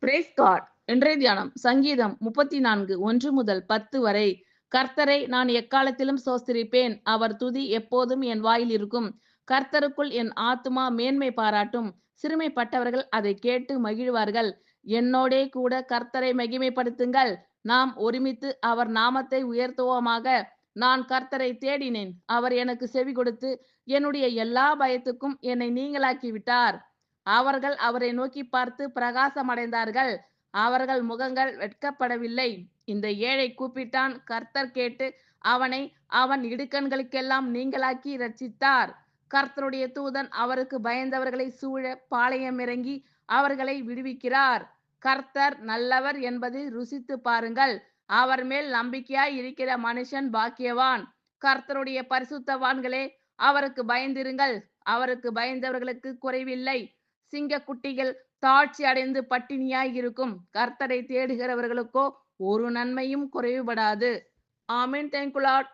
Price God. இன்றைய தியானம் சங்கீதம் 34 1 முதல் 10 வரை. கர்த்தரை நான் எக்காலத்திலும் சோஸ்திரிப்பேன். அவர் துதி எப்போதும் என் வாயில் இருக்கும். கர்த்தருக்குள் என் ஆத்துமா மேன்மை பாராட்டும். சிறுமைப்பட்டவர்கள் அதை கேட்டு மகிழ்வார்கள். என்னோடே கூட கர்த்தரை மகிமைப்படுத்துங்கள். நாம் ஒருமித்து அவர் நாமத்தை உயர்த்துவோமாக. நான் கர்த்தரை தேடினேன். அவர் எனக்கு செவி கொடுத்து என்னுடைய எல்லா பயத்துக்கும் என்னை நீங்களாக்கி விட்டார். அவர்கள் அவரை நோக்கி பார்த்து பிரகாசமடைந்தார்கள். அவர்கள் முகங்கள் வெட்கப்படவில்லை. இந்த ஏழை கூப்பிட்டான், கர்த்தர் கேட்டு அவனை அவன் இடுக்கண்களுக்கெல்லாம் நீங்களாக்கி இரட்சித்தார். கர்த்தருடைய தூதன் அவருக்கு பயந்தவர்களை சூழ பாளையம் இறங்கி அவர்களை விடுவிக்கிறார். கர்த்தர் நல்லவர் என்பதை ருசித்து பாருங்கள். அவர் மேல் நம்பிக்கையாய் இருக்கிற மனுஷன் பாக்கியவான். கர்த்தருடைய பரிசுத்தவான்களே, அவருக்கு பயந்திருங்கள். அவருக்கு பயந்தவர்களுக்கு குறைவில்லை. சிங்கக்குட்டிகள் தாழ்ச்சி அடைந்து பட்டினியாய் இருக்கும். கர்த்தரை தேடுகிறவர்களுக்கோ ஒரு நன்மையும் குறைவுபடாது. ஆமென். Thank you Lord.